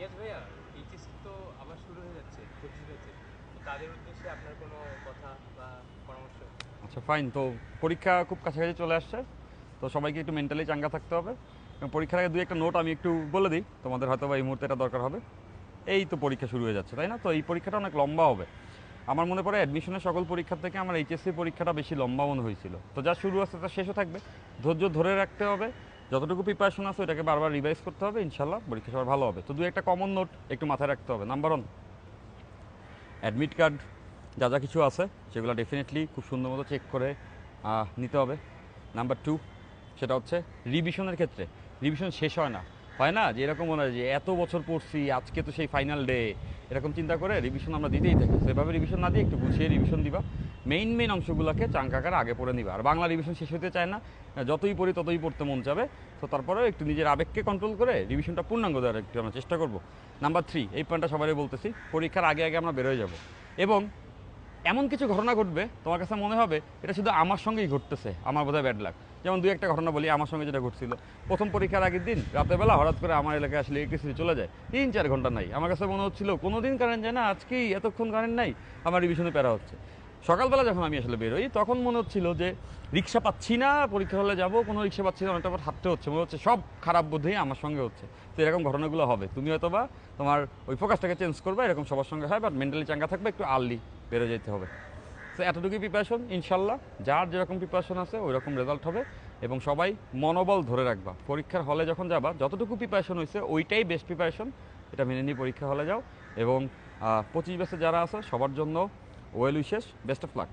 ইয়াস ভাইয়া, এইচএসসি তো আবার শুরু হয়ে যাচ্ছে 25 ব্যাচে, তো তাদের উদ্দেশ্যে আপনার কোনো কথা বা পরামর্শ? আচ্ছা ফাইন। তো পরীক্ষা খুব কাছাকাছি চলে আসছে, তো সবাইকে একটু মেন্টালি চাঙ্গা থাকতে হবে। এবং পরীক্ষার আগে দুই একটা নোট আমি একটু বলে দিই, তোমাদের হয়তো বা এই মুহূর্তে এটা দরকার হবে। এই তো পরীক্ষা শুরু হয়ে যাচ্ছে, তাই না? তো এই পরীক্ষাটা অনেক লম্বা হবে। আমার মনে পড়ে অ্যাডমিশনের সকল পরীক্ষার থেকে আমার এইচএসসি পরীক্ষাটা বেশি লম্বা মনে হয়েছিল। তো যা শুরু আছে তা শেষও থাকবে। ধৈর্য ধরে রাখতে হবে, যতটুকু প্রিপারেশন আছে ওটাকে বারবার রিভাইজ করতে হবে, ইনশাল্লাহ পরীক্ষা সবার ভালো হবে। তো দুই একটা কমন নোট একটু মাথায় রাখতে হবে। নাম্বার ওয়ান, অ্যাডমিট কার্ড যা যা কিছু আছে সেগুলো ডেফিনেটলি খুব সুন্দর মতো চেক করে নিতে হবে। নাম্বার টু, সেটা হচ্ছে রিভিশনের ক্ষেত্রে রিভিশন শেষ হয় না। হয় না যে এরকম মনে হয় যে এত বছর পড়ছি, আজকে তো সেই ফাইনাল ডে, এরকম চিন্তা করে রিভিশন আমরা দিতেই থাকি। সেভাবে রিভিশন না দিয়ে একটু গুছিয়ে রিভিশন দিবা। মেইন অংশগুলোকে চাঙ্কাকার আগে পড়ে নিবা। আর বাংলা রিভিশন শেষ হতে চায় না, যতই পড়ি ততই পড়তে মন যাবে। তো তারপরেও একটু নিজের আবেগকে কন্ট্রোল করে রিভিশনটা পূর্ণাঙ্গ দেওয়ার একটু আমরা চেষ্টা করব। নাম্বার থ্রি, এই পয়েন্টটা সবাই বলতেছি, পরীক্ষার আগে আগে আমরা বেরোয় যাব। এবং এমন কিছু ঘটনা ঘটবে তোমার কাছে মনে হবে এটা শুধু আমার সঙ্গেই ঘটতেছে, আমার বোধহয় ব্যাড লাক। যেমন দুই একটা ঘটনা বলি আমার সঙ্গে যেটা ঘটছিল। প্রথম পরীক্ষার আগের দিন রাতের বেলা হঠাৎ করে আমার এলাকায় আসলে ইলেকট্রিসিটি চলে যায়, 3-4 ঘন্টা নাই। আমার কাছে মনে হচ্ছিল কোনো দিন কারেন্ট যায় না, আজকেই এতক্ষণ কারেন্ট নাই, আমার রিভিশনে প্যারা হচ্ছে। সকালবেলা যখন আমি আসলে বেরোই তখন মনে হচ্ছিল যে রিক্সা পাচ্ছি না, পরীক্ষা হলে যাব, কোনো রিক্সা পাচ্ছি না, অনেকটা পর হাঁটতে হচ্ছে, মনে হচ্ছে সব খারাপ বুদ্ধি আমার সঙ্গে হচ্ছে। তো এরকম ঘটনাগুলো হবে, তুমি হয়তো বা তোমার ওই ফোকাসটাকে চেঞ্জ করবে, এরকম সবার সঙ্গে হয়। বাট মেন্টালি চাঙ্গা থাকবে, একটু আর্লি বেরো যেতে হবে। তো এতটুকুই প্রিপারেশন, ইনশাল্লাহ যার যেরকম প্রিপারেশন আছে ওই রকম রেজাল্ট হবে। এবং সবাই মনোবল ধরে রাখবা, পরীক্ষার হলে যখন যাবা যতটুকু প্রিপারেশন হয়েছে ওইটাই বেস্ট প্রিপারেশন, এটা মেনে নিয়ে পরীক্ষা হলে যাও। এবং 25 ব্যাচে যারা আছে সবার জন্য well wishes, best of luck.